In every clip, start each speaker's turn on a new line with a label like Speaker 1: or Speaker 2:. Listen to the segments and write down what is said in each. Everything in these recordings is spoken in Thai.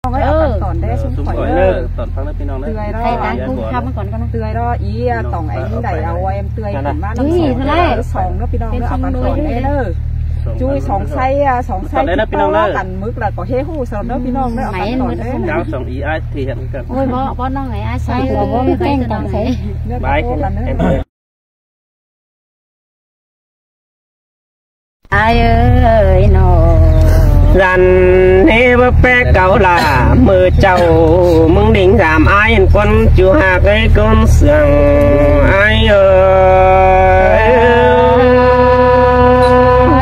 Speaker 1: ตอนได้ชุ่มข่อย
Speaker 2: ตอนฟังได้พี่น้องได้
Speaker 1: ใครตามกูทำมาก่อนก็นะเตือยรออีต่องไอ้ไดเอาไว้เตือยขึ้นมาน้ำสองเนาะพี่น้องเนาะเอากันก่อนได้เลยจุ้ย2ไส้กันมึกแล้วก็เฮฮู้สำหรับพี่น้องเนาะเอากันก่อนได้
Speaker 2: ดาว2อีไอที่เห็นกัน
Speaker 3: โอ้ยบ่น้องไอ้ไอ้ใส่บ่มีแป้งต่างใส่
Speaker 2: บาย
Speaker 3: ไอ้เอ้ยน้อง
Speaker 2: รันเฮบแปะเก่าล่ะมือเจ้ามึงดิ่งสามไอ้คนจูหากไอ้คนเสื่องไอ้เอ้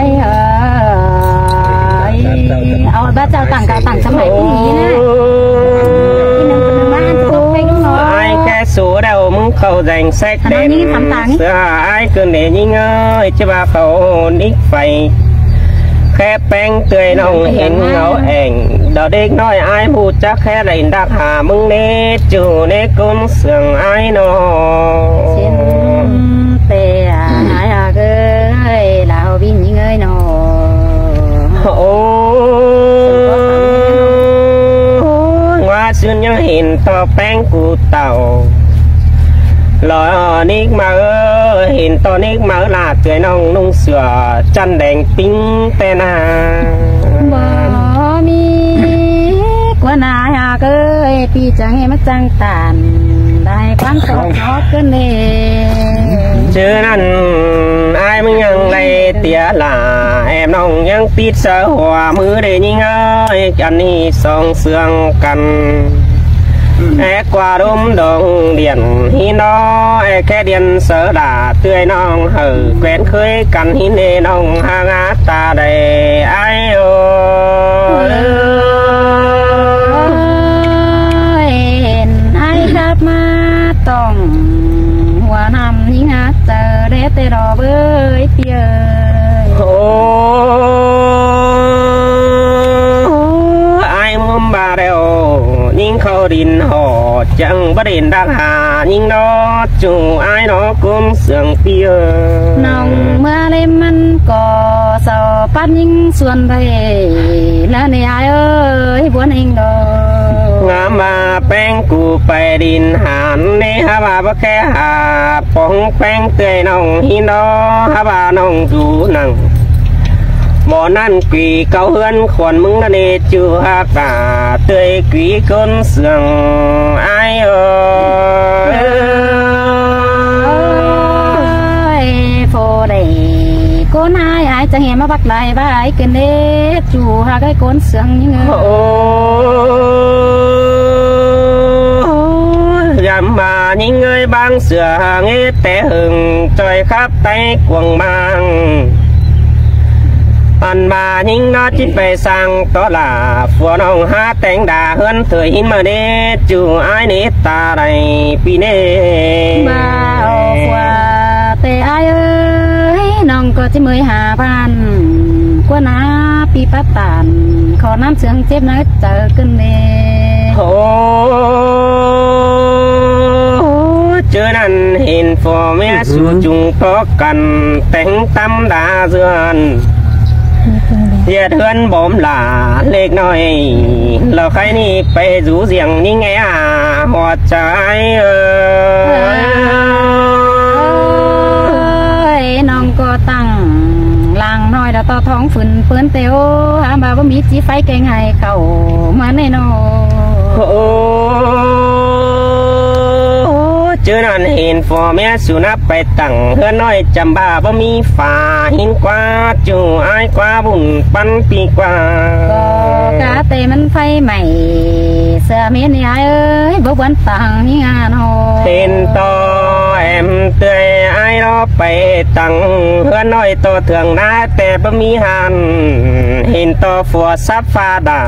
Speaker 2: ย
Speaker 3: เอาบ้าเจ้าต่างกาต่างสมัยพวกนี้นะที่นึงเป็นบ้านตกไปน้องน้อย
Speaker 2: ไอ้แค่สูดเอามึงเข้าแดงแซกเด่นเสือไอ้เกินเดยิ่งเอ้ยจะว่าเขานิกไฟแค่แป้งเตยน้องเห็นเงาเองดอกเด็กน้อยไอ้บูจักแค่ได้ดักหามึงเนจูเนกุนเสื่องไอ้น้อง
Speaker 3: เส้นเตะไอ้เกยลาวบินยิ่งเอ้ยน้อง
Speaker 2: โอ้ว่าฉันยังเห็นต่อแป้งกูเต่าลอยนิกมาเห็นตอนนิกมาลาเตยน้องนุ่งเสื้อจันแดงปิ้งแต่นา
Speaker 3: บ่มีกว่านาเกยปีจังให้มาจังตานได้ความสดทอดกันเน่
Speaker 2: เจอนั่นไอ้มึงยังไรเตียหล่าแอบน้องยังปิดเสื้อหัวมือได้ยิงเอ้ยอันนี้สองเสื่องกันแอกกว่าดมดงเดียนฮินอแอกแค่เดียนเสือด่าเตื้อยน้องเหือแกวนเคยกันฮินเนน้องหางาตาได้ไอโอ
Speaker 3: เห็นไอ้ครับมาต้องหัวนำยิ่งอาเจอเดตรอเบยเปีย
Speaker 2: โอ้ไอ้มุมบาเรโอยิ่งเขาดินห่อจังประเด็นดักหายิ่งนอจูไอ้นอกุมเสื่องเปีย
Speaker 3: น้องเมื่อไรมันก็สอปันยิ่งส่วนไปแล้วในไอ้เอ้ยบวนเองดอง
Speaker 2: ามมาแป้งกูไปดินหานในฮาบาบ่แค่หาปองแป้งเตยน้องฮินอฮาบาน้องดูนังหมอนั่นกีเกาเฮือนขวนมึงนั่นเอจูฮากาเตยกีคนเสื่องไอ้เอ้
Speaker 3: ยโฟได้คนไอ้จะเห็นมาบักไหลบ้าไอ้กันเด้จูฮากไอ้คนเสื่องยังไง
Speaker 2: โอ้ยำมายิ่งเงยบางเสือเงยแต่หึงจอยขับไตกวงบางอันมายิ่งนอจิตไปสั่งต่อลาฝัวน้องหาแต่งด่าเฮือนเถยหินมาเด้จูไอ้เนตาไรปีเน่
Speaker 3: มาเอาฝัวแต่ไอ้เอ้ยน้องก็จะมือหาพันกว่านาปีปัตตานขอน้ำเสียงเจ็บน้อยเจอกันเน่
Speaker 2: โอ้เจอนั่นเห็นฝัวแม่สู่จุงพอกันแต่งตำดาเสือนเยอะเทือนบ่มหลาเล็กน้อยเราใครนี่ไปจูเสียงยิ่งไงหัวใจ
Speaker 3: น้องก็ตั้งลางน้อยแล้วต่อท้องฝืนเปื้อนเตียวหามาว่ามีจีไฟแกงไห้เก่ามาแน่น
Speaker 2: เจอนั่นเห็นฟอแม่สุนับไปตั้งเฮือนน้อยจำบ้าบ่มีฝาหินกว่าจูไอ้กว่าบุญปันปีกว่า
Speaker 3: ก็กะเตมันไฟใหม่เสื้อเมียนี่เอ้ยบ่วันต่างมีงานโห
Speaker 2: เห็นต่อแอมเตยไอ้รอไปตั้งเฮือนน้อยต่อเถืองหน้าแต่บ่มีหันเห็นต่อฝัวซับฟ้าดา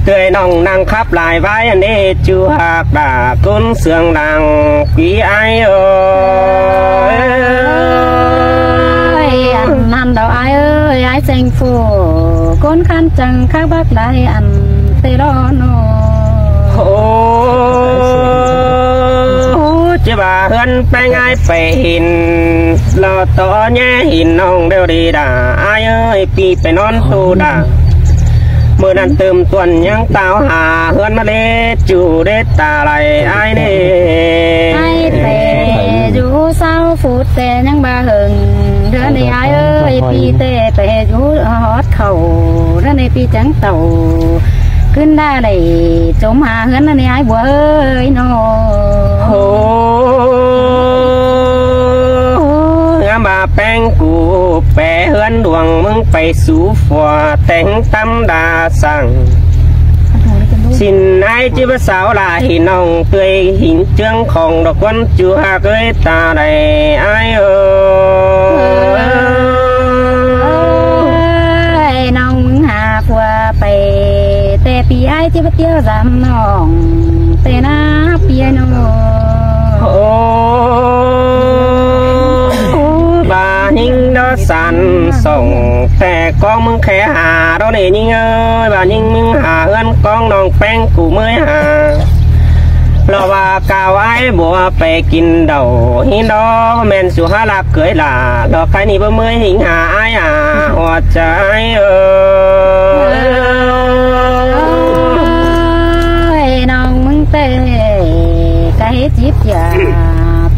Speaker 2: เตยน้องนั่งขับลายไว้อันนี้จูหากด่ากุนเสื่องดังกีไอเอ้
Speaker 3: ยอันนั่นดอกไอเอ้ยไอเซงฟูก้นขันจังข้าบักไหลอันเตรอน
Speaker 2: โอ้จะบ่าเฮือนไปง่ายไปหินเราต่อแย่หินน้องเดียวดีด่าไอเอ้ยปีไปนอนตูด่า เมื่อนั้นเติมตวนยังตาวหาเฮือนมาเลจูเดตาไหลไอ้เน่
Speaker 3: ไอ้แต่อยู่เศร้าฟูดแต่ยังบ่หึงเดือนในไอ้เอ้ยปีแต่อยู่ฮอดเข่าเดือนในปีจังเต่าขึ้นได้เลยจมหาเฮือนในไอ้บัวเอ้ยน้อ
Speaker 2: โอ้งามบาแป้งกูแปะเฮือนดวงมึงไปสู่ฝัวแต่งตำดาสั่งสินไอ้จิบสาวลาหิน้องเตยหินเจืองของดอกวันจูหาเกยตาใดไอ้
Speaker 3: น้องมึงหาผัวไปแต่ปีไอ้จิบเตี้ยวจำน้องแต่น้าปีน้อง
Speaker 2: โอ้บาหิงดอสันส่งแต่กองมึงแค่หาเราเนี่ยยิงเอ้ยบาหิงมึงหาเอื้อนกองน้องแป้งกูเมื่อหาเราว่ากาวไอ้บัวไปกินเดาหินดอแม่นสุฮาลักเกยล่ะดอกใครนี่บ่เมื่อหิงหาไอ้หัวใจ
Speaker 3: น้องมึงเตะไก่จิบยา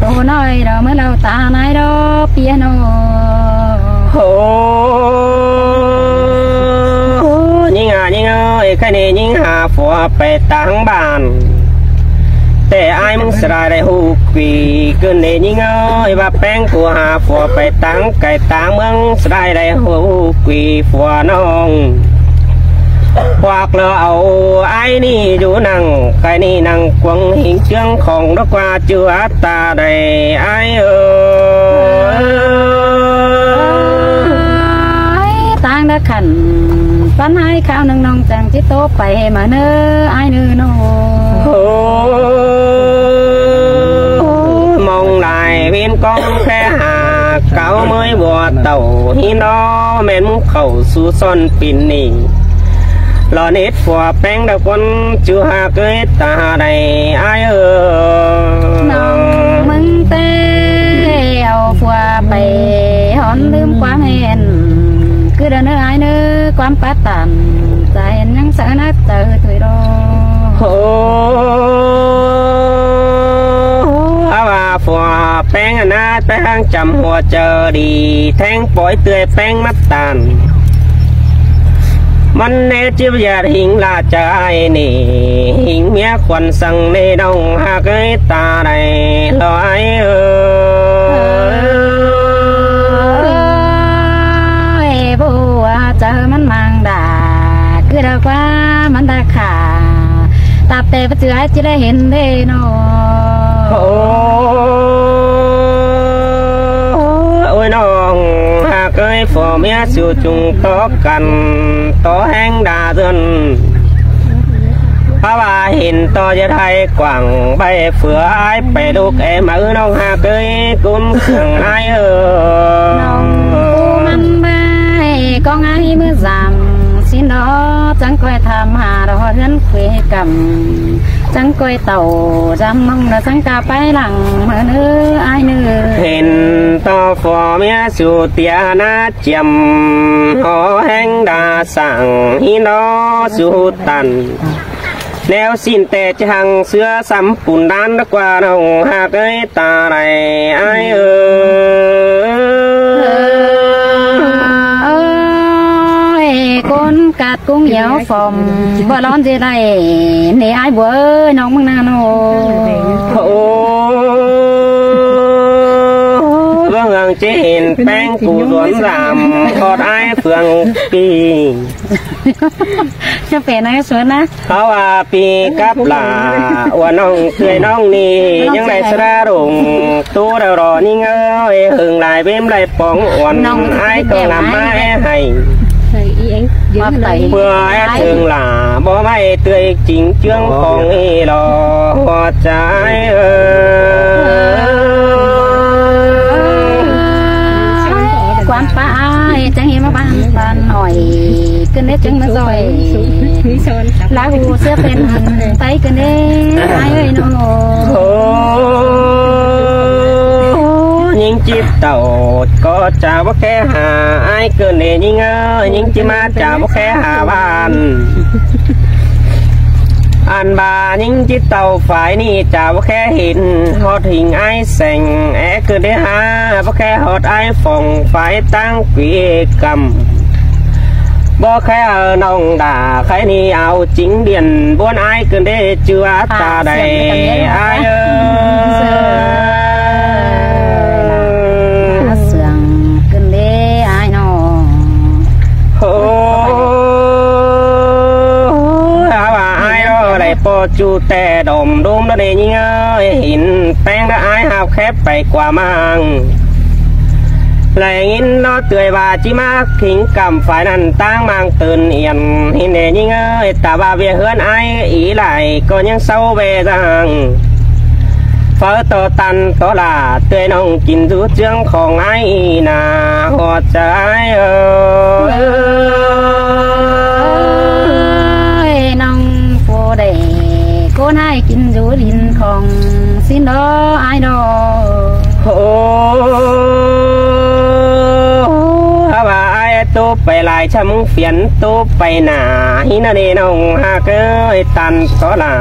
Speaker 3: ตัวน้อยเราเมื่อเราตาไหนเราเปียโน
Speaker 2: โอ้ยิงเอ้ยแค่นี้ยิงหาผัวไปต่างบ้านแต่ไอ้มึงสลายได้หูกีเกินเนี่ยยิงเอ้ยว่าแป้งผัวหาผัวไปต่างไก่ต่างเมืองสลายได้หูกีผัวน้องควักเลอเอาไอ้นี่อยู่นั่งไก่นี่นั่งกวงหิงเชืองของดอกว่าจือตาได้ไอ้
Speaker 3: ต่างดะขันปันให้ข้าวน้องจังจิโตไปมาเนื้อไอ้เนื้อโน
Speaker 2: มองลายเวียนกองแค่หาเก่าเมื่อยบัวเต่าหินน้อแม่นเข่าสู่ซ่อนปินนี่ลอนิดฝัวแป้งดอกคนจูหาเกยตาใดไอ้
Speaker 3: น้องมึงเตะเอาฝัวไปหอนลืมความเห็นคือเดินเนื้อไอ้เนื้อความปัดตันใจยังเสนัดเจอถุยรอ
Speaker 2: โอ้อาว่าฝัวแป้งนาแป้งจำหัวเจอดีแทงปล่อยเตยแป้งมัดตันมันเนจิบยาหิงลาใจนี่หิงเมียควันสั่งในดงหาเกยตาใดลอย
Speaker 3: บัวเจอมันมังด่าคือเราว่ามันด่าขาตับแต่ปัจจุบันจะได้เห็นได้เนาะ
Speaker 2: โอ้ยน้องหากเคยฝ่อเมียสู่จุงต่อกันต่อแห้งด่าจนเพราะว่าเห็นต่อจะไทยกว่างใบเฟือไอ้ไปดูแกมือน้องหากเคยกุ้มเครื่องไอ้
Speaker 3: น้องกูมันใบก็ไงเมื่อจำสินดอจังก้อยทำหาเราเฮือนคุยกับจังก้อยเต่าจำน้องนะจังกาไปหลังเมื่อเนื้อไอ้เนื้อ
Speaker 2: เห็นต่อฟอเมียสู่เตียนาเจียมหอแห้งดาสั่งหินอสู่ตันแล้วสิ้นแต่จังเสื้อสำปุ่นด้านกว่าน้องหากเอ้ยตาไรไอ้
Speaker 3: คนกัดกุ้งเหยวฟอมบ่ร้อนจะได้ในไอ้บัวน้องมึงนาโน
Speaker 2: โอ้เบื้องเจเห็นแป้งกูสวนรามทอดไอ้เฟืองปี
Speaker 3: จะเป็นไอ้สวนนะ
Speaker 2: เขาว่าปีกับลาว่าน้องเคยน้องนี่ยังไรสระรงตัวเรารอนี่เงยหึงลายเว้มลายปองอ่อนไอ้ก็นำมาให้
Speaker 3: มาไป
Speaker 2: เมื่อถึงหล่าบ่ไม่เตยจริงเชื่องของอีหลอหัวใจ
Speaker 3: ความป้าจังเห็นมาบ้านหน่อยขึ้นได้จึงมาซอยลาหูเสื้อเป็นไตกันได้ไอ้เอ้ยน้อง
Speaker 2: ยิงจิบเต่าก็จะว่าแค่หาไอ้เกินเนี่ยยิงยิงจิมาจะว่าแค่หาบ้าน อันบายิงจิตเต่าฝ่ายนี่จะบ่แค่เห็นฮอดหิงไอ้แสงแอคือได้หาบ่แค่ฮอดไอ้ฝ่องฝ่ายตั้งปีกรรมบ่แค่น้องด่าใครนี่เอาจริงเดียนบวนไอ้คือได้เจือตาใดไอ้
Speaker 3: เสียงขึ้นเด้ไอ้น้อง
Speaker 2: โอ้ปอจูแต่ดมดุมแล้วเดยิ่งหินแป้งได้อายหาแคบไปกว่ามังไหลงินนอเตยบาจิมากขิงกำฝ่ายนั้นตั้งมังตื่นเอียนหินเดยิ่งตาบาเวียเฮือนไออีไหลก็ยังเศร้าเวจังเฝ้าตัวตันตัวลาเตยน้องกินดูเจืองของไอนาหัวใจ
Speaker 3: น้องได้ก็ให้กินอยู่ดินของสินดอไอดอ
Speaker 2: โอ้ฮาว่าไอตัวไปลายช้ำเปลี่ยนตัวไปหนาหินาเนน้องหากตันก็ลา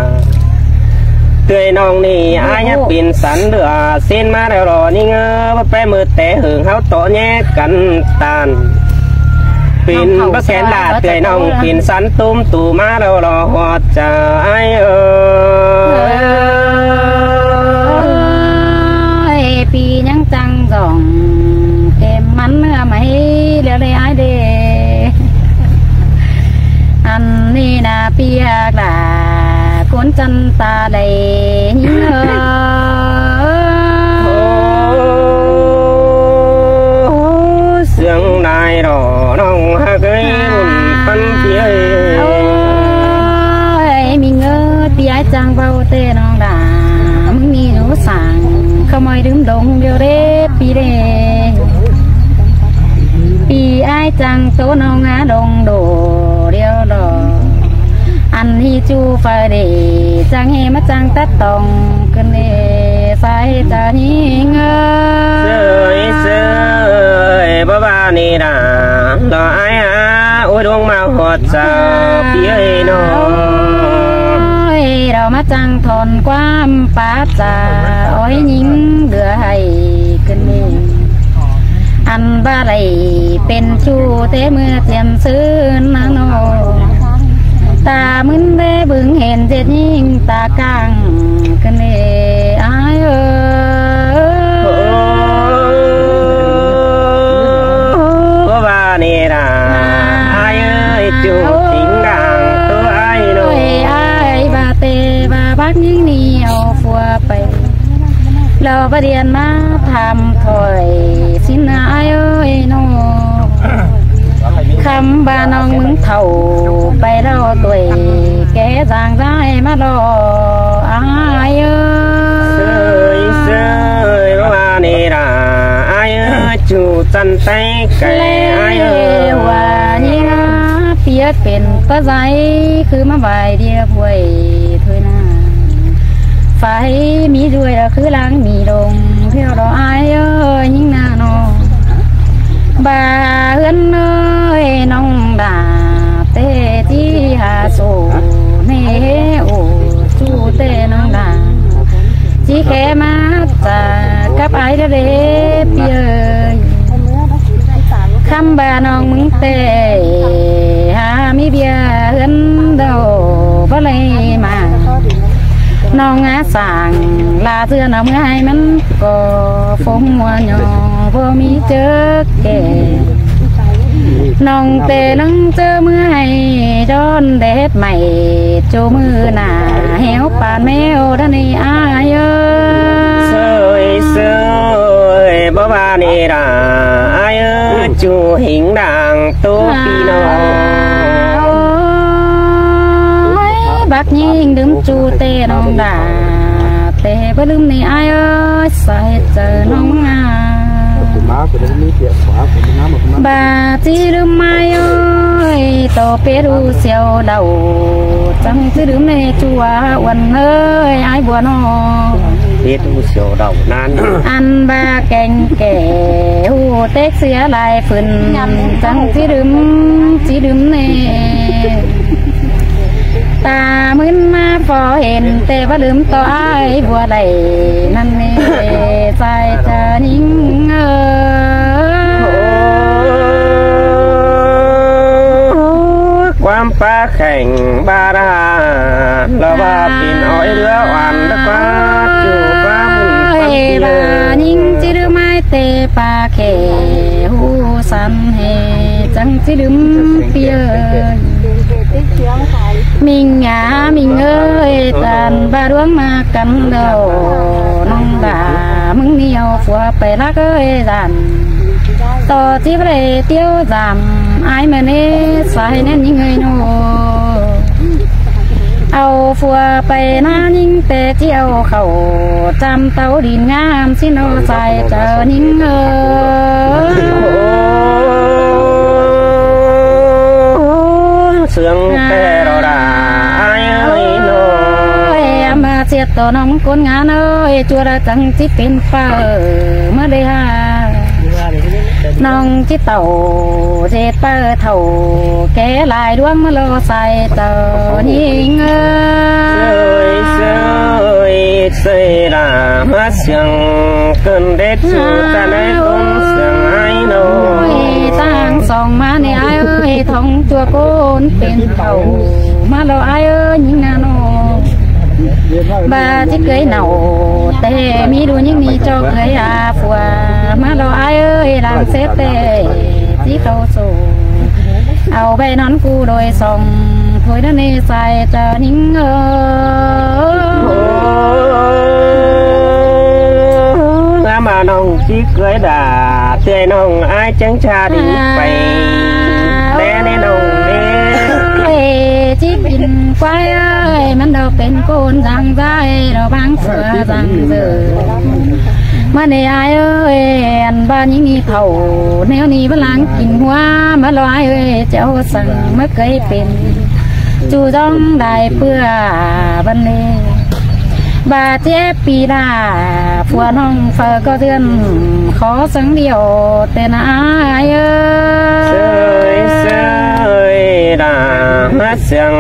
Speaker 2: เตยน้องนี่ไอ้ยักปิ่นสันเดือเส้นมาแล้วรอนี่เงาไปมือแต่หึงเขาโตแยกกันตันปิ่นบะแขนลาเตยน้องปิ่นสันตุ้มตู่มาแล้วรอหัวใจ
Speaker 3: ปียังจังส่องเก็บมันเมื่อไม่เลี้ยวเลยไอเดอันนี้นาเปียกลาคนจันตาได้ยิง
Speaker 2: เสียงนายรอน้องฮักหุ่นปันเปีย
Speaker 3: มีเงือเปียจังเบาเตน้องดามึงมีหนูสั่งขโมยดื่มดงเดียวเรปีเดปีไอจังโตน้องงาดงโดเดียวดออันที่จูฟาเดจังเฮมาจังตัดตองกันเดสายจานิง
Speaker 2: เสยบ้าบ้านี่นะรอไอ้โอ้ดวงมาหัวใจเปียโน
Speaker 3: เรามาจังทนความป้าจ่าอ้อยยิงเดือให้ขึ้นนี่อันบ้าไรเป็นชูเตเมื่อเทียมซื้อนาโนตามึนได้บึงเห็นเจ็ดยิงตากลางกันเอไอ
Speaker 2: ว่านี่นะไอ้จูทิ้งดังตัวไอ้โน
Speaker 3: ไอ้บาเตบาบักยิ่งนี่เอาฟัวไปเราประเดียนมาทำถอยสินไอ้โนคำบ้านน้องมึงเท่าไปเราตัวแกจางใจมาดออาย
Speaker 2: เสยว่านี่นะไอ้จูจันไตไก่ไอ้
Speaker 3: ว่านี่นะเปียกเป็นตะใจคือมาใบเดียบไว้เธอหน้าไฟมีด้วยละคือล้างมีลงเที่ยวรอไอ้ยิ่งหน้าน้องบาเฮือนเอ้ยน้องดาเตที่หาโซเนโอจูเตน้องดาจีแค่มาจากกับไอ้เด็บเยยคำบาน้องมึงเตหามีเบียเฮือนเดาบ่เลยมาน้องอาสั่งลาเสื้อน้ำให้มันก็ฟงหัวหยองพอมีเจอแก่น้องเตลังเจอเมื่อให้ดอนเด็ดใหม่โจมือหน้าแหวปานแมวด้านในอาย
Speaker 2: เสยบ้าบ้านี่ด่าอายจูหิงด่างตัวปีน้อง
Speaker 3: บักยิงดื่มจูเตน้องด่าเตบ่ลืมในอายใส่เจอน้องงาบาจีลืมไม่โตเปรูเสียวเดาจังจีลืมในจัววันเอ้ยไอ้บัวนอ
Speaker 2: เปรูเสียวเดานาน
Speaker 3: อันบาแกงแก่หูเต็กเสียลายฝืนจังจีลืมในตามึนมาฝ พอเห็นแต่บ่ลืมต่ออ้ายบัวใดนั่นแม่ใจจะนิ่ง
Speaker 2: ความฟ้าแข่งบาราละว่าปินอ้อยเรือหวานละว่าอยู่ฟ้าบุญฟังเตีย
Speaker 3: นิ่งจิลืมไม้เตปาแข่หูสันเฮจังจิลืมเปียมิงหยามิงเอ้ยตันบาดวงมากันเดาน้องด่ามึงเหนียวฝัวไปรักเอ้ยดันต่อที่ไปเตี้ยวจำไอ้เมื่อนี้สายแน่นยิ่งเงยโนเอาฝัวไปหน้ายิ่งแต่เจียวเขาจำเต้าดินงามสิโนใส่เจอยิ่งเอ้
Speaker 2: เสียงแต่เราด่าไอ้โน
Speaker 3: มาเสียตัวน้องคนงานเอ้ยจัวระจังจิเป็นเป้าเมื่อได้ฮะน้องจิเต่าเจ็ดเป้าเท่าแก่ลายดวงมาโลใส่เต่านิ่งเ
Speaker 2: อ้ยละมาเสียงเกินเด็ดสุดแต่ในต้นเสียงไอ้โน
Speaker 3: ตั้งสองมาในไอ้เอ้ยท้องตัวโกนเป็นเต่ามาโลไอ้เอ้ยยิ่งนาโนบาที่เคยเหนาแต่มีดูยิ่งมีจอกเคยอาฟัวมาเราไอ้เอ้ยรังเซเตที่เขาสู่เอาไปนอนกูโดยส่งถอยนั่นเองใส่จะนิ่ง
Speaker 2: มาน้องที่เคยด่าเตือนน้องไอ้จังชาดิไปแน่แน่น้องเน่
Speaker 3: ที่กินควายเอ้ยมันเราเป็นโกนจังใจเราบางเสือจังเสือมาในไอ้เอ้ยอันบ้านนี้มีเผาแนวนี้พลังกินหัวมาลอยเอ้ยเจ้าสั่งไม่เคยเป็นจูจ้องได้เพื่อบันเลบาเจ็บปีดาผัวน้องเฟอก็เตือนขอสังเดียวแต่นายเอ้
Speaker 2: ยดามาเสียง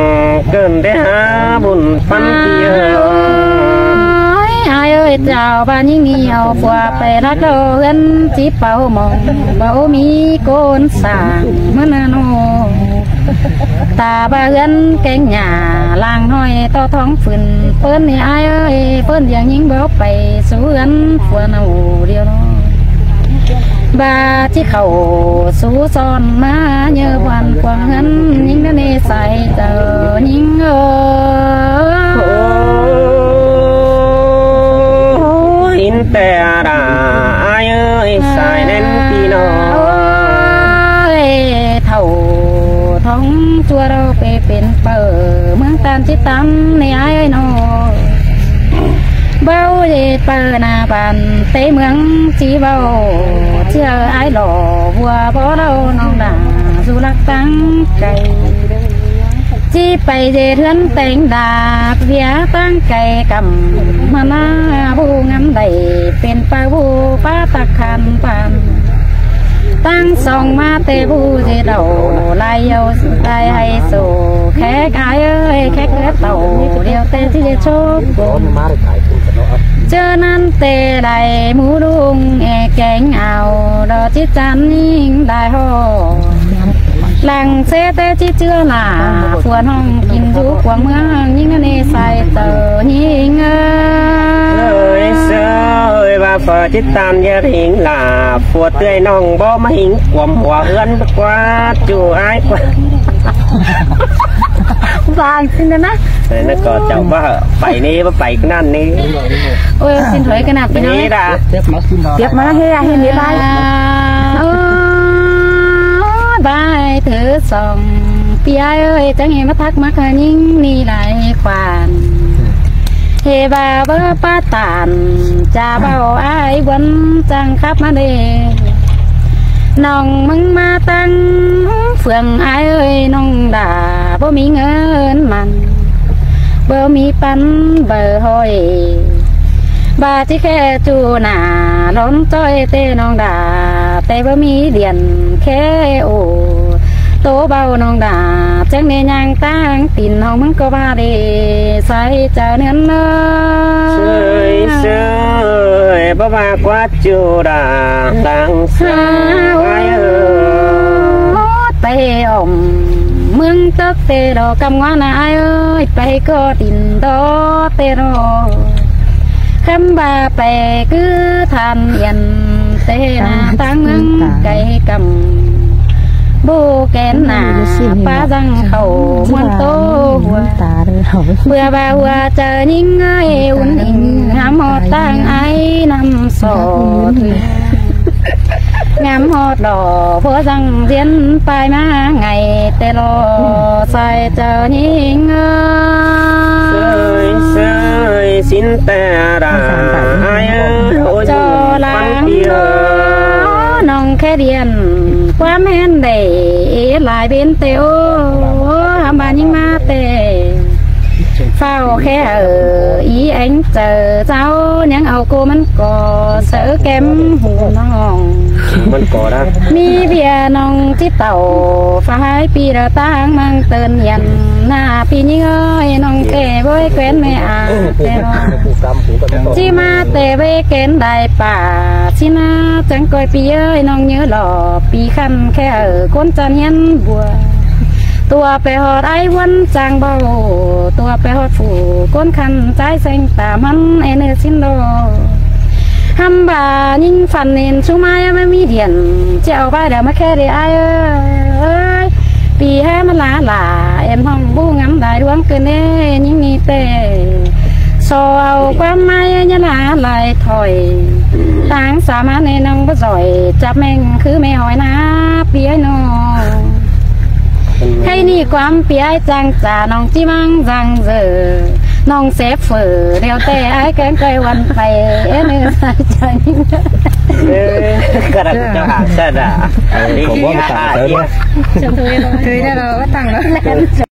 Speaker 2: เกินได้หาบุญฟันเตียว
Speaker 3: ไอ้เอ้ยเจ้าบ้านยิ่งเหนียวผัวไปรักเราเงินจีเป่ามองเบามีโกนสางมันโนตาบ้าเงินแกงหยาลางน้อยต่อท้องฝืนเปิ้นนี่ไอ้เอ้ยเปิ้นอย่างยิ่งเบาไปสู้เงินผัวเอาเดียวน้บาที่เขาสู้ซ้อนมาเยอะวันกว่าเงินยิ่งนั่นเองใส่เจอยิ่ง
Speaker 2: อินแต่ด่าไอ้เอ้ยใส่แน่นพี่น้อง
Speaker 3: เท่าท้องจัวเราไปเป็นเปิดเมืองตามจิตตามในไอ้โนเบาเด็ดเปิดนาบันเตเมืองจีเบาเชื่อไอ้หล่อบัวบ่เราน้องด่าสุรักตั้งไก่จีไปเดือนแต่งดาเบียตั้งไก่กำมาหน้าบูงำได้เป็นปลาบูป้าตะคันปันตั้งสองมาเตบูเจเดาลายเอาลายให้สู่แค่กายเอ้ยแค่เต่าเดียวเตที่จะโชคเจอนั้นเตได้หมูดุงแกงเอาดอจิจันยิ่งได้ห่อหลังเซเตที่เชื่อหล่าฝวนห้องกินทุกกว่าเมืองยิ่งนั่นเองใส่เตอยิ่ง
Speaker 2: เลยเสยว่าฝอจิตตามยาหิงหล่าฝวดเตยน้องบ่มาหิงกวมหัวเอื้อนกว่าจูไอ้กว่า
Speaker 3: บางสินะ
Speaker 2: แต่นั่นก็เจ้าว่าไปนี่ว่าไปนั่นนี่
Speaker 3: โอ้ยสินถอยขนาด
Speaker 2: นี้ด่า
Speaker 1: เจ็บมาเฮียเห็นได้
Speaker 3: บายเธอส่องพี่เอ้ยจังเห็นมาทักมาค่ะยิ่งนี่หลายควานเฮบาเบอป้าตานจ่าเบาไอ้วันจังขับมาเดน้องมึงมาตั้งเฟื่องไอ้เอ้ยน้องด่าบ่มีเงินมันบ่มีปันเบอร์หอยบาที่แค่จูหนาล้นจ้อยเตน้องด่าแต่บ่มีเดียนแค่โอ โตเบาน้องดาจังเนยางตั้งตินเฮามึงก็ว่าได้ใส่เจ้าเนื้อเนื้อ
Speaker 2: เสยบ่ว่ากว่าจูราตั้งสาย
Speaker 3: ไปอมเมืองตึกเตโรกำงานายเอ้ยไปก็ตินโตเตโรคำบาไปคือทานเย็นเตนาตั้งเมืองไก่กำบูแกนหนาป้าจังเขามวนโตหัวเบื่อบ่าหัวเจอยิ่งเอ้ยอุ่นอิ่งหามหอดตั้งไอ้นำสอดงามหอดดอกพวจังเรียนไปมาไงแต่รอใส่เจอยิ่งเอ้ย
Speaker 2: เสยสินแต่ราไอ้
Speaker 3: จอลางน้องแค่เรียนความเห็นได้หลายเป็นเตโอมายิ่งมาเตเฝ้าแค่อีอันเจอเจ้ายังเอากูมันก่อเสือแก้มหูน้อง
Speaker 2: มันก่อนะ
Speaker 3: มีเบียน้องที่เต่าฝ่ายปีระตั้งมังเตือนยันหน้าปีนี้เอ้ยน้องเตะบ่อยแควนไม่อาเตะจีมาเตะบ่อยแควนได้ป่าชินาจังก้อยปีเอ้ยน้องเนื้อหล่อปีคันแค่คนจันยันบัวตัวไปหอดไอ้วันจางเบาตัวไปหอดฝูก้นคันใจแสงตามันไอเนสินโดทำบายิ่งฝันเห็นชูไม้ไม่มีเดียนจะเอาไปเดี๋ยวมาแค่ได้ไอ้ปีให้มันลาหล่าเอ็มห้องบูงำได้ดวงเกินเน่ยิ่งมีเตะโซเอาความไม้ยะลาลายถอยต่างสามารถในน้องก็จ่อยจับแมงคือไม่หอยนะปีไอ้น้องให้นี่ความเปียจังจ่าน้องจิมังจังเจอน้องเซฟเฟอร์เดียวแต่ไอ้แกงไก่วันไปเนื้อใส่ใจ
Speaker 2: กระดับเจ้าหางเสด็จนี่
Speaker 4: ผมว่าต่างเติม
Speaker 3: เคยได้เราก็ตั้งแล้ว